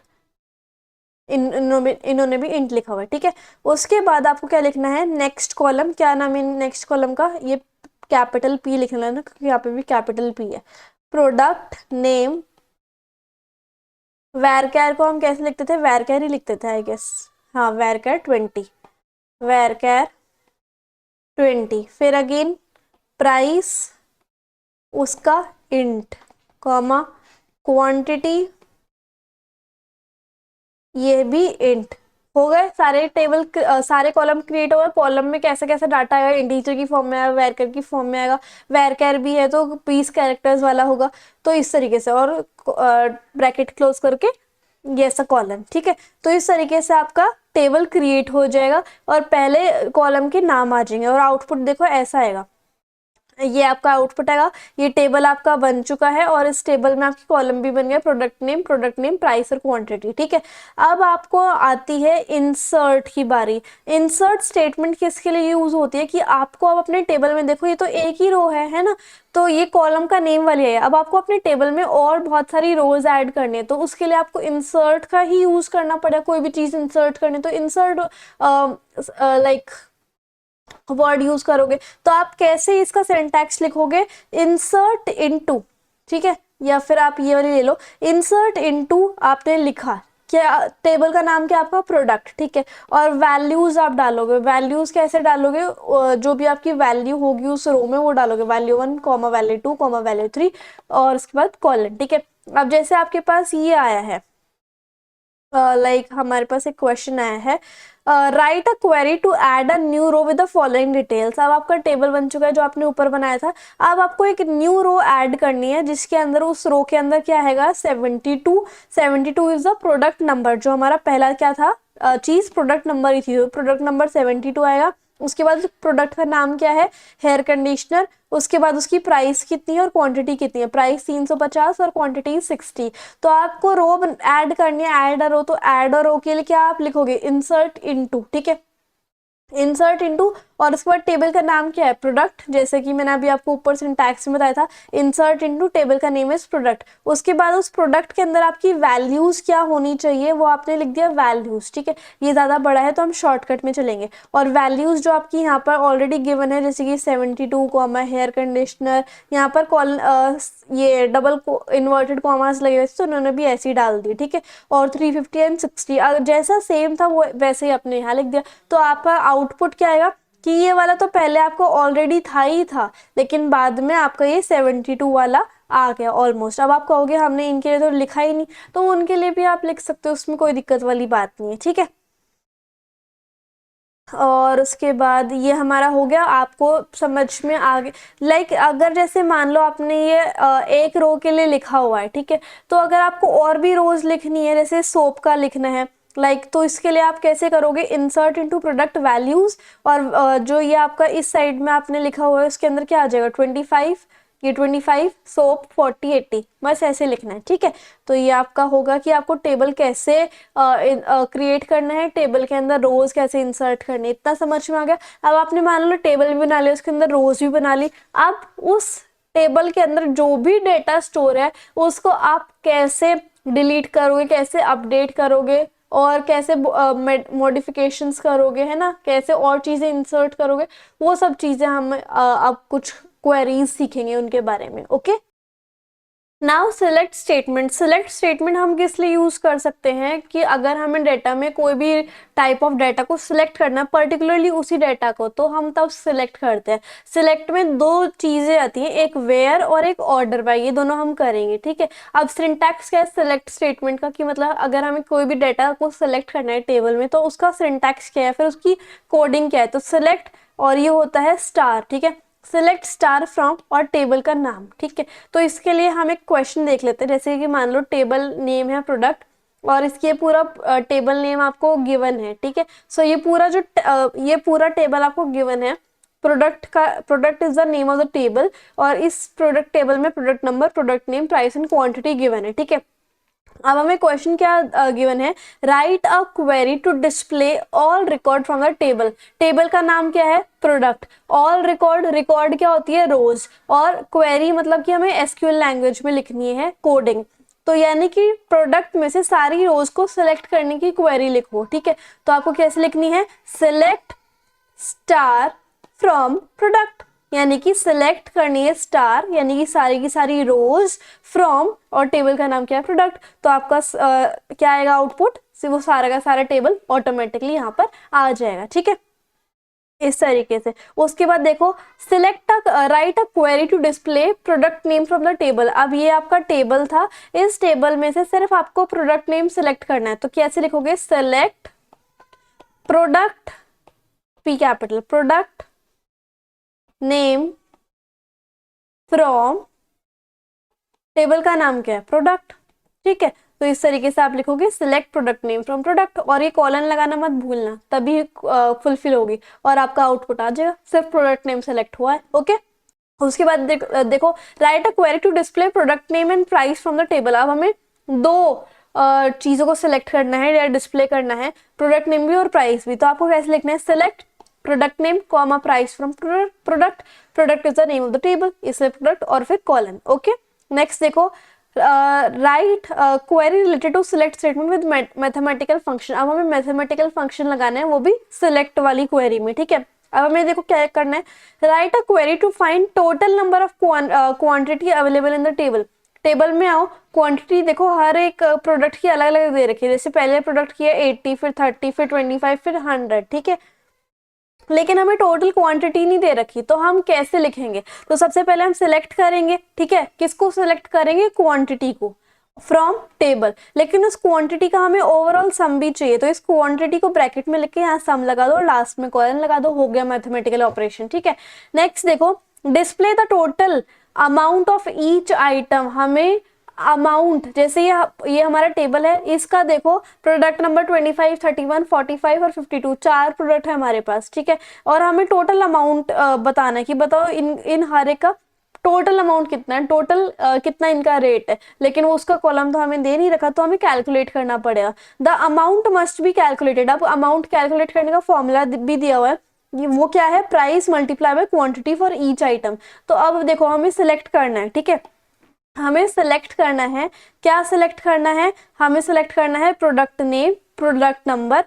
इन्होंने भी इंट लिखा हुआ है, ठीक है। उसके बाद आपको क्या लिखना है, नेक्स्ट कॉलम, क्या नाम है नेक्स्ट कॉलम का, ये कैपिटल P लिखना है ना, क्योंकि यहाँ पे भी कैपिटल P है। प्रोडक्ट नेम, वैरकैर को हम कैसे लिखते थे, वैरकैर ही लिखते थे आई गेस, हाँ वैरकैर 20, वैरकैर 20। फिर अगेन प्राइस, उसका इंट, कॉमा, क्वांटिटी, ये भी इंट। हो गए सारे टेबल, सारे कॉलम क्रिएट हो गए। कॉलम में कैसे कैसे डाटा आएगा, इंटीजर की फॉर्म में आएगा, वैरकर की फॉर्म में आएगा, वैरकर भी है तो 20 कैरेक्टर्स वाला होगा, तो इस तरीके से, और ब्रैकेट क्लोज करके ये ऐसा कॉलम, ठीक है। तो इस तरीके से आपका टेबल क्रिएट हो जाएगा और पहले कॉलम के नाम आ जाएंगे, और आउटपुट देखो ऐसा आएगा, ये आपका आउटपुट आएगा। ये टेबल आपका बन चुका है और इस टेबल में आपकी कॉलम भी बन गया, प्रोडक्ट नेम, प्राइस और क्वांटिटी, ठीक है। अब आपको आती है इंसर्ट की बारी। इंसर्ट स्टेटमेंट किसके लिए यूज होती है, कि आपको अब अपने टेबल में देखो, ये तो एक ही रो है ना, तो ये कॉलम का नेम वाली है। अब आपको अपने टेबल में और बहुत सारी रोज ऐड करनी है, तो उसके लिए आपको इंसर्ट का ही यूज करना पड़ेगा, कोई भी चीज इंसर्ट करनी तो इंसर्ट लाइक वर्ड यूज करोगे। तो आप कैसे इसका सिंटैक्स लिखोगे, इंसर्ट इनटू, ठीक है, या फिर आप ये वाली ले लो, इंसर्ट इनटू आपने लिखा क्या, टेबल का नाम क्या आपका, प्रोडक्ट, ठीक है, और वैल्यूज आप डालोगे। वैल्यूज कैसे डालोगे, जो भी आपकी वैल्यू होगी उस रो में वो डालोगे, value 1 comma value 2 comma value 3 और उसके बाद कॉलन, ठीक है। अब जैसे आपके पास ये आया है, लाइक हमारे पास एक क्वेश्चन आया है, write a query to add a new row with the following details. अब आपका टेबल बन चुका है जो आपने ऊपर बनाया था, अब आपको एक न्यू रो ऐड करनी है जिसके अंदर, उस रो के अंदर क्या आएगा, 72। 72 इज द प्रोडक्ट नंबर, जो हमारा पहला क्या था चीज, प्रोडक्ट नंबर ही थी, प्रोडक्ट नंबर 72 आएगा। उसके बाद प्रोडक्ट का नाम क्या है, हेयर कंडीशनर। उसके बाद उसकी प्राइस कितनी है और क्वांटिटी कितनी है, प्राइस 350 और क्वांटिटी 60। तो आपको रो ऐड करनी है, ऐड अ रो, तो ऐड अ रो के लिए क्या आप लिखोगे, इंसर्ट इनटू, ठीक है, इंसर्ट इनटू, और उसके बाद टेबल का नाम क्या है, प्रोडक्ट, जैसे कि मैंने अभी आपको ऊपर सिंटैक्स में बताया था, इंसर्ट इनटू टेबल का नेम इज प्रोडक्ट। उसके बाद उस प्रोडक्ट के अंदर आपकी वैल्यूज क्या होनी चाहिए, वो आपने लिख दिया वैल्यूज, ठीक है। ये ज्यादा बड़ा है तो हम शॉर्टकट में चलेंगे, और वैल्यूज जो आपकी यहाँ पर ऑलरेडी गिवन है, जैसे कि 72 कॉमा हेयर कंडीशनर, यहाँ पर ये डबल इन्वर्टेड कॉमास लगे हुए थे तो उन्होंने भी ऐसे ही डाल दिए, ठीक है, और 350 एंड 60 जैसा सेम था वो वैसे ही अपने यहाँ लिख दिया। तो आपका आउटपुट क्या आएगा कि ये वाला तो पहले आपको ऑलरेडी था ही था, लेकिन बाद में आपका ये 72 वाला आ गया ऑलमोस्ट। अब आप कहोगे हमने इनके लिए तो लिखा ही नहीं, तो उनके लिए भी आप लिख सकते हो, उसमें कोई दिक्कत वाली बात नहीं है, ठीक है। और उसके बाद ये हमारा हो गया, आपको समझ में आ गया। लाइक अगर जैसे मान लो आपने ये एक रो के लिए लिखा हुआ है, ठीक है, तो अगर आपको और भी रोज लिखनी है, जैसे सोप का लिखना है, लाइक तो इसके लिए आप कैसे करोगे, इंसर्ट इनटू प्रोडक्ट वैल्यूज, और जो ये आपका इस साइड में आपने लिखा हुआ है उसके अंदर क्या आ जाएगा, 25, ये 25, सोप 40, 80, बस ऐसे लिखना है, ठीक है। तो ये आपका होगा कि आपको टेबल कैसे क्रिएट करना है, टेबल के अंदर रोज कैसे इंसर्ट करनी है, इतना समझ में आ गया। अब आपने मान लो टेबल भी बना लिया, उसके अंदर रोज भी बना ली, अब उस टेबल के अंदर जो भी डेटा स्टोर है उसको आप कैसे डिलीट करोगे, कैसे अपडेट करोगे, और कैसे मॉडिफिकेशंस करोगे, है ना, कैसे और चीजें इंसर्ट करोगे, वो सब चीजें हम अब कुछ क्वेरीज सीखेंगे उनके बारे में, okay. Now select statement. Select statement हम किस लिए यूज कर सकते हैं कि अगर हमें डेटा में कोई भी टाइप ऑफ डाटा को सिलेक्ट करना है, पर्टिकुलरली उसी डाटा को, तो हम तब सिलेक्ट करते हैं। सिलेक्ट में दो चीजें आती हैं, एक वेयर और एक ऑर्डर बाय, ये दोनों हम करेंगे, ठीक है। अब सिंटैक्स क्या है सिलेक्ट स्टेटमेंट का, कि मतलब अगर हमें कोई भी डाटा को सिलेक्ट करना है टेबल में, तो उसका सिंटैक्स क्या है, फिर उसकी कोडिंग क्या है, तो सिलेक्ट, और ये होता है स्टार, ठीक है, सिलेक्ट स्टार फ्रॉम और टेबल का नाम, ठीक है। तो इसके लिए हम एक क्वेश्चन देख लेते हैं, जैसे कि मान लो टेबल नेम है प्रोडक्ट, और इसके पूरा टेबल नेम आपको गिवन है, ठीक है। सो ये पूरा जो ये पूरा टेबल आपको गिवन है, प्रोडक्ट का, product is the name of the table, और इस प्रोडक्ट टेबल में product number, product name, price and quantity given है, ठीक है। अब हमें क्वेश्चन क्या गिवन है, write a query to display all record from the table. Table का नाम क्या है, प्रोडक्ट, ऑल रिकॉर्ड, रिकॉर्ड क्या होती है, रोज, और क्वेरी मतलब कि हमें एसक्यूएल लैंग्वेज में लिखनी है कोडिंग, तो यानी कि प्रोडक्ट में से सारी रोज को सिलेक्ट करने की क्वेरी लिखो, ठीक है। तो आपको कैसे लिखनी है, सिलेक्ट स्टार फ्रॉम प्रोडक्ट, यानी कि सिलेक्ट करनी है स्टार, यानी कि सारी की सारी रोज फ्रॉम, और टेबल का नाम क्या है, प्रोडक्ट। तो आपका क्या आएगा आउटपुट, वो सारा का सारा टेबल ऑटोमेटिकली यहाँ पर आ जाएगा, ठीक है, इस तरीके से। उसके बाद देखो, select write a query to display product name from the table. अब ये आपका टेबल था, इस टेबल में से सिर्फ आपको प्रोडक्ट नेम सिलेक्ट करना है, तो कैसे लिखोगे, select product, P capital, product name from, table का नाम क्या है, प्रोडक्ट, ठीक है। तो इस तरीके से आप लिखोगे select product name from product, और ये कॉलन लगाना मत भूलना, तभी फुलफिल होगी और आपका आउटपुट आ जाएगा, सिर्फ प्रोडक्ट नेम सेलेक्ट हुआ है, ओके। उसके बाद देखो, write a query to display product name and price from the table. अब हमें दो चीजों को सिलेक्ट करना है या डिस्प्ले करना है, प्रोडक्ट नेम भी और प्राइस भी। तो आपको कैसे लिखना है, select product name comma price from product, product is the name of the table, इसलिए प्रोडक्ट और फिर कॉलन, ओके। नेक्स्ट देखो, write query related to select statement with mathematical function. अब हमें मैथमेटिकल फंक्शन लगाना है, वो भी सिलेक्ट वाली क्वेरी में, ठीक है। अब हमें देखो क्या करना है, write a query to find total number of quantity available in the table. Table में आओ, क्वांटिटी देखो हर एक प्रोडक्ट की अलग अलग दे रखी है, जैसे पहले प्रोडक्ट की है 80, फिर 30, फिर 25, फिर 100, ठीक है, लेकिन हमें टोटल क्वांटिटी नहीं दे रखी, तो हम कैसे लिखेंगे? तो सबसे पहले हम सिलेक्ट करेंगे, ठीक है, किसको सिलेक्ट करेंगे? क्वांटिटी को फ्रॉम टेबल, लेकिन उस क्वांटिटी का हमें ओवरऑल सम भी चाहिए, तो इस क्वांटिटी को ब्रैकेट में लिख के यहाँ सम लगा दो, लास्ट में कॉलन लगा दो, हो गया मैथमेटिकल ऑपरेशन, ठीक है। नेक्स्ट देखो, display the total amount of each item, हमें अमाउंट, जैसे ये हमारा टेबल है, इसका देखो प्रोडक्ट नंबर 25, 31, 45 और 52, 4 प्रोडक्ट है हमारे पास, ठीक है, और हमें टोटल अमाउंट बताना है कि बताओ इन हर एक का टोटल अमाउंट कितना है, टोटल कितना इनका रेट है, लेकिन वो उसका कॉलम तो हमें दे नहीं रखा, तो हमें कैलकुलेट करना पड़ेगा। The amount must be calculated. अब अमाउंट कैलकुलेट करने का फॉर्मूला भी दिया हुआ है, वो क्या है? Price multiply by quantity for each item. तो अब देखो हमें सिलेक्ट करना है, ठीक है, हमें सिलेक्ट करना है, क्या सिलेक्ट करना है? हमें सिलेक्ट करना है प्रोडक्ट नेम, प्रोडक्ट नंबर,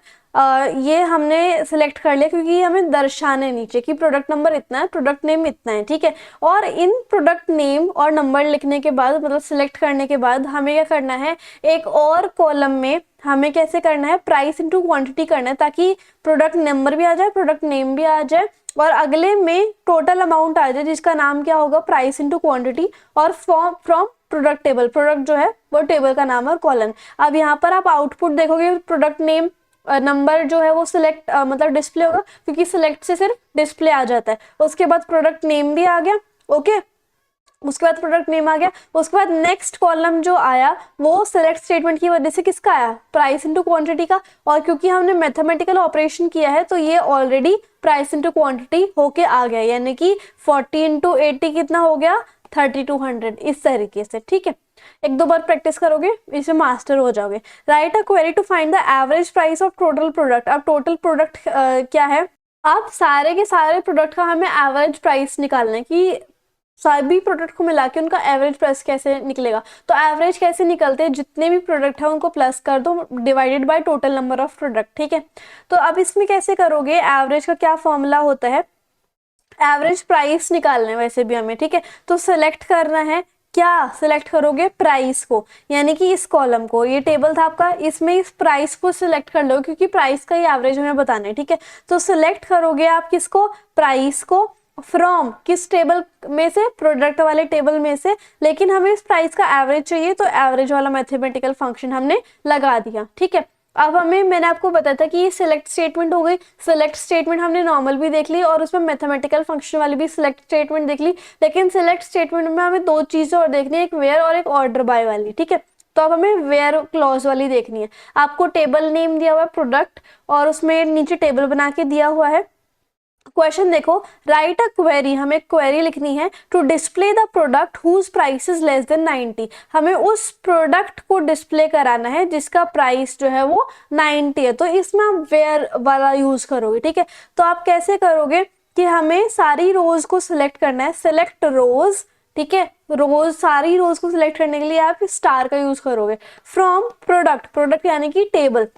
ये हमने सिलेक्ट कर लिया क्योंकि हमें दर्शाने नीचे कि प्रोडक्ट नंबर इतना है, प्रोडक्ट नेम इतना है, ठीक है। और इन प्रोडक्ट नेम और नंबर लिखने के बाद, मतलब सिलेक्ट करने के बाद, हमें क्या करना है, एक और कॉलम में हमें कैसे करना है, प्राइस इनटू क्वांटिटी करना है, ताकि प्रोडक्ट नंबर भी आ जाए, प्रोडक्ट नेम भी आ जाए, और अगले में टोटल अमाउंट आ जाए, जिसका नाम क्या होगा, प्राइस इनटू क्वांटिटी, और फ्रॉम प्रोडक्ट टेबल, प्रोडक्ट जो है वो टेबल का नाम है और कॉलन। अब यहाँ पर आप आउटपुट देखोगे, प्रोडक्ट नेम नंबर जो है वो सिलेक्ट मतलब डिस्प्ले होगा, क्योंकि सिलेक्ट से सिर्फ डिस्प्ले आ जाता है। उसके बाद प्रोडक्ट नेम भी आ गया, ओके, उसके बाद प्रोडक्ट नेम आ गया। उसके बाद नेक्स्ट कॉलम जो आया वो सिलेक्ट स्टेटमेंट की वजह से किसका आया, प्राइस इनटू क्वांटिटी का, और क्योंकि हमने मैथमेटिकल ऑपरेशन किया है तो ये ऑलरेडी प्राइस इनटू क्वांटिटी होके आ गया, यानी कि 40 इंटू 80 कितना हो गया, 3200, इस तरीके से, ठीक है। एक दो बार प्रैक्टिस करोगे इसमें मास्टर हो जाओगे। Write a query to find the average price of total product. अब टोटल प्रोडक्ट क्या है, अब सारे के सारे प्रोडक्ट का हमें एवरेज प्राइस निकालना है कि सभी प्रोडक्ट को मिला के उनका एवरेज प्राइस कैसे निकलेगा। तो एवरेज कैसे निकलते हैं, जितने भी प्रोडक्ट है उनको प्लस कर दो, divided by total number of product, ठीक है। तो अब इसमें कैसे करोगे, एवरेज का क्या फॉर्मूला होता है, एवरेज प्राइस निकालना है वैसे भी हमें, ठीक है। तो सिलेक्ट करना है, क्या सिलेक्ट करोगे, प्राइस को, यानी कि इस कॉलम को, ये टेबल था आपका, इसमें इस प्राइस को सिलेक्ट कर लो, क्योंकि प्राइस का ही एवरेज हमें बताना है, ठीक है। तो सिलेक्ट करोगे आप किसको, प्राइस को, फ्रॉम किस टेबल में से, प्रोडक्ट वाले टेबल में से, लेकिन हमें इस प्राइस का एवरेज चाहिए, तो एवरेज वाला मैथमेटिकल फंक्शन हमने लगा दिया, ठीक है। अब हमें, मैंने आपको बताया था कि ये सिलेक्ट स्टेटमेंट हो गई, सिलेक्ट स्टेटमेंट हमने नॉर्मल भी देख ली और उसमें मैथमेटिकल फंक्शन वाली भी सिलेक्ट स्टेटमेंट देख ली, लेकिन सिलेक्ट स्टेटमेंट में हमें दो चीजें और देखनी है, एक वेयर और एक ऑर्डर बाय वाली, ठीक है। तो अब हमें वेयर क्लॉज वाली देखनी है। आपको टेबल नेम दिया हुआ है प्रोडक्ट, और उसमें नीचे टेबल बना के दिया हुआ है। क्वेश्चन देखो, राइट अ क्वेरी, हमें क्वेरी लिखनी है to display the product whose price is less than 90। हमें उस प्रोडक्ट को डिस्प्ले कराना है जिसका प्राइस जो है वो 90 है, तो इसमें आप वेयर वाला यूज करोगे, ठीक है। तो आप कैसे करोगे कि हमें सारी रोज को सिलेक्ट करना है, सिलेक्ट रोज, ठीक है, रोज, सारी रोज को सिलेक्ट करने के लिए आप स्टार का यूज करोगे। फ्रॉम प्रोडक्ट, प्रोडक्ट यानी कि टेबल,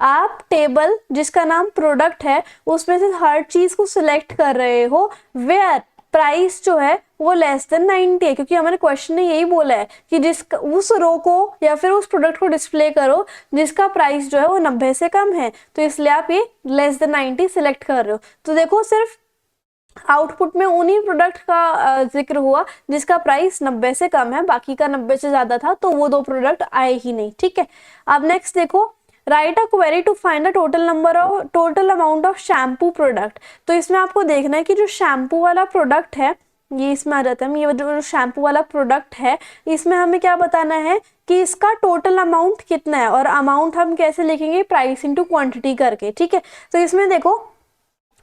आप टेबल जिसका नाम प्रोडक्ट है उसमें से हर चीज को सिलेक्ट कर रहे हो, वेयर प्राइस जो है वो लेस देन 90 है, क्योंकि हमारे क्वेश्चन ने यही बोला है कि उस रो को या फिर उस प्रोडक्ट को डिस्प्ले करो जिसका प्राइस जो है वो 90 से कम है, तो इसलिए आप ये लेस देन 90 सिलेक्ट कर रहे हो। तो देखो सिर्फ आउटपुट में उन्हीं प्रोडक्ट का जिक्र हुआ जिसका प्राइस 90 से कम है, बाकी का 90 से ज्यादा था तो वो दो प्रोडक्ट आए ही नहीं, ठीक है। अब नेक्स्ट देखो, write a query to find the total amount of shampoo product. तो इसमें आपको देखना है कि जो शैम्पू वाला प्रोडक्ट है, ये इसमें आ जाता है, ये जो शैम्पू वाला प्रोडक्ट है इसमें हमें क्या बताना है कि इसका टोटल अमाउंट कितना है, और अमाउंट हम कैसे लिखेंगे, प्राइस इनटू क्वांटिटी करके, ठीक है। तो इसमें देखो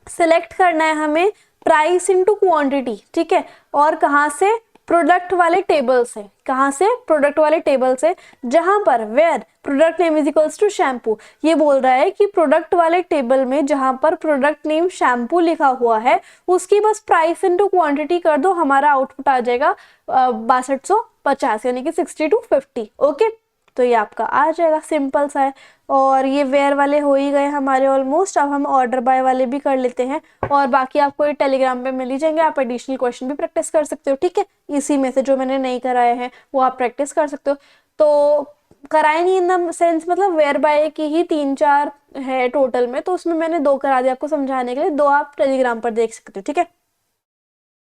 सिलेक्ट करना है हमें प्राइस इनटू क्वांटिटी, ठीक है, और कहाँ से, प्रोडक्ट वाले टेबल से, कहाँ से, प्रोडक्ट वाले टेबल से, जहां पर where product name is equals to shampoo. ये बोल रहा है कि प्रोडक्ट वाले टेबल में जहां पर प्रोडक्ट नेम शैम्पू लिखा हुआ है उसकी बस प्राइस इनटू क्वांटिटी कर दो, हमारा आउटपुट आ जाएगा 6250, यानी कि 60 to 50, ओके। तो ये आपका आ जाएगा, सिंपल सा है। और ये वेयर वाले हो ही गए हमारे ऑलमोस्ट। अब हम ऑर्डर बाय वाले भी कर लेते हैं, और बाकी आपको ये टेलीग्राम पे मिल ही जाएंगे। आप एडिशनल क्वेश्चन भी प्रैक्टिस कर सकते हो, ठीक है। इसी में से जो मैंने नहीं कराए हैं वो आप प्रैक्टिस कर सकते हो। तो कराए नहीं इन द सेंस, मतलब वेयर बाय की ही 3-4 है टोटल में, तो उसमें मैंने 2 करा दिया आपको समझाने के लिए। 2 आप टेलीग्राम पर देख सकते हो, ठीक है।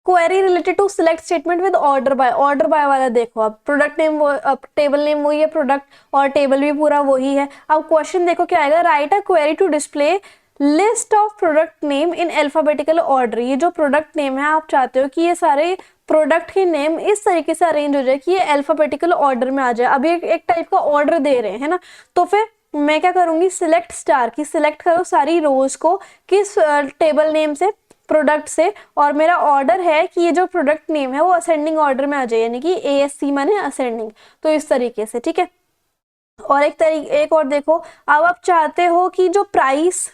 Query related to select statement with order by वाला देखो। अब प्रोडक्ट नेम वो, टेबल नेम वही है, प्रोडक्ट और टेबल भी पूरा वही है। अब क्वेश्चन देखो क्या आएगा, write a query to display list of product name in alphabetical order. ये जो प्रोडक्ट नेम है आप चाहते हो कि ये सारे प्रोडक्ट के नेम इस तरीके से अरेंज हो जाए कि ये अल्फाबेटिकल ऑर्डर में आ जाए। अभी एक टाइप का ऑर्डर दे रहे हैं ना, तो फिर मैं क्या करूंगी, सिलेक्ट स्टार की सिलेक्ट करो सारी रोज को किस टेबल नेम से, प्रोडक्ट से, और मेरा ऑर्डर है कि ये जो प्रोडक्ट नेम है वो असेंडिंग ऑर्डर में आ जाए, यानी कि ASC माने असेंडिंग। तो इस तरीके से, ठीक है। और एक और देखो, अब आप चाहते हो कि जो प्राइस,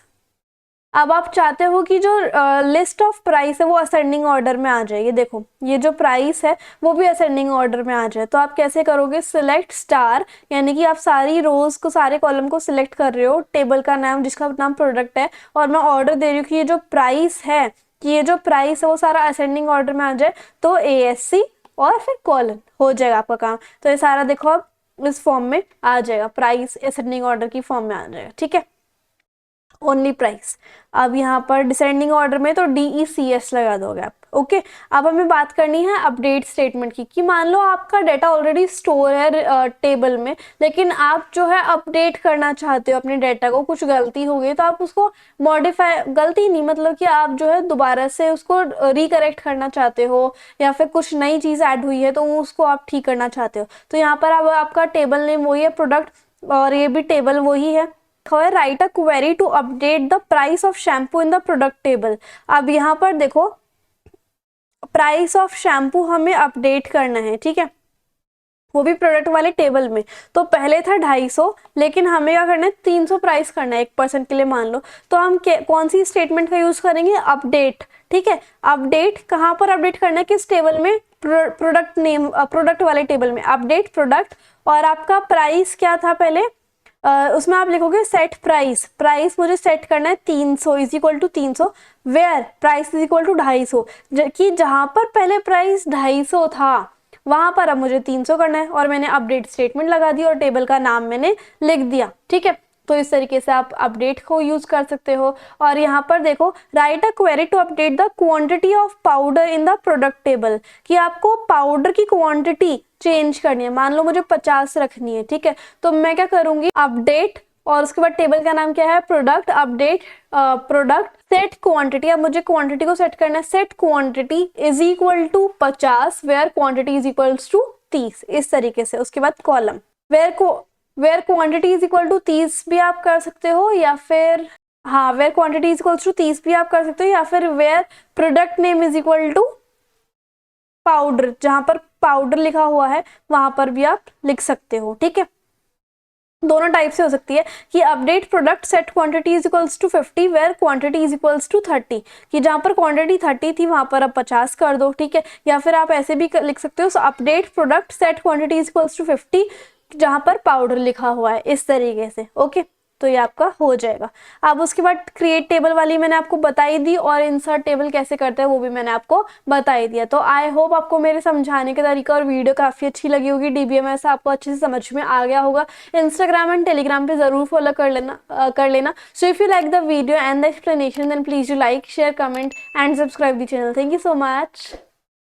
अब आप चाहते हो कि जो लिस्ट ऑफ प्राइस है वो असेंडिंग ऑर्डर में आ जाए। ये देखो, ये जो प्राइस है वो भी असेंडिंग ऑर्डर में आ जाए। तो आप कैसे करोगे, सिलेक्ट स्टार, यानी कि आप सारी रोज को, सारे कॉलम को सिलेक्ट कर रहे हो, टेबल का नाम जिसका नाम प्रोडक्ट है, और मैं ऑर्डर दे रही हूँ कि ये जो प्राइस है, कि ये जो प्राइस है वो सारा असेंडिंग ऑर्डर में आ जाए। तो ASC और फिर कॉलन हो जाएगा आपका काम। तो ये सारा देखो अब इस फॉर्म में आ जाएगा, प्राइस असेंडिंग ऑर्डर की फॉर्म में आ जाएगा, ठीक है। Only price. अब यहाँ पर डिसेंडिंग ऑर्डर में तो DECS लगा दोगे आप, ओके। अब हमें बात करनी है अपडेट स्टेटमेंट की, कि मान लो आपका डेटा ऑलरेडी स्टोर है टेबल में, लेकिन आप जो है अपडेट करना चाहते हो अपने डेटा को, कुछ गलती हो गई तो आप उसको मॉडिफाई, गलती नहीं मतलब कि आप जो है दोबारा से उसको रिकरेक्ट करना चाहते हो, या फिर कुछ नई चीज़ ऐड हुई है तो उसको आप ठीक करना चाहते हो। तो यहाँ पर अब आपका टेबल नेम वही है, प्रोडक्ट, और ये भी टेबल वही है। Write a query to update the price of shampoo in the product table. अब यहाँ पर देखो, प्राइस ऑफ शैम्पू हमें अपडेट करना है, ठीक है, वो भी प्रोडक्ट वाले टेबल में। तो पहले था 250, लेकिन हमें क्या करना है, 300 प्राइस करना है 1% के लिए मान लो। तो हम कौन सी स्टेटमेंट का यूज करेंगे, अपडेट, ठीक है। अपडेट कहाँ पर अपडेट करना है, किस टेबल में, प्रोडक्ट नेम, प्रोडक्ट वाले टेबल में अपडेट प्रोडक्ट। और आपका प्राइस क्या था पहले, उसमें आप लिखोगे सेट प्राइस, प्राइस मुझे सेट करना है 300 is equal to 300, where price is equal to 250, कि जहां पर पहले प्राइस 250 था वहां पर अब मुझे 300 करना है, और मैंने अपडेट स्टेटमेंट लगा दी और टेबल का नाम मैंने लिख दिया, ठीक है। तो इस तरीके से आप अपडेट को यूज कर सकते हो। और यहाँ पर देखो, write a query to update the quantity of powder in the product table, कि आपको पाउडर की क्वांटिटी चेंज करनी है। मान लो मुझे 50 रखनी है, ठीक है, तो मैं क्या करूंगी, अपडेट, और उसके बाद टेबल का नाम क्या है, product, update product, set quantity. अब मुझे क्वांटिटी को सेट करना है, set quantity is equal to 50, where quantity is equals to 30, इस तरीके से। उसके बाद column, where quantity is equal to 30 भी आप कर सकते हो, या फिर हाँ, where quantity is equal to 30 भी आप कर सकते हो, या फिर where product name is equal to powder, जहां पर पाउडर लिखा हुआ है वहां पर भी आप लिख सकते हो, ठीक है। दोनों टाइप से हो सकती है, कि update product set quantity is equals to 50 where quantity is equals to 30, कि जहां पर क्वांटिटी 30 थी वहां पर अब 50 कर दो, ठीक है। या फिर आप ऐसे भी लिख सकते हो, update product set quantity is equals to 50 जहां पर पाउडर लिखा हुआ है, इस तरीके से, ओके। तो ये आपका हो जाएगा। अब उसके बाद क्रिएट टेबल वाली मैंने आपको बताई दी, और इंसर्ट टेबल कैसे करते हैं वो भी मैंने आपको बताई दिया। तो आई होप आपको मेरे समझाने का तरीका और वीडियो काफ़ी अच्छी लगी होगी। DBMS आपको अच्छे से समझ में आ गया होगा। इंस्टाग्राम एंड टेलीग्राम पे ज़रूर फॉलो कर लेना। So if you like the video and the explanation then please you like, share, comment and subscribe the channel. Thank you so much.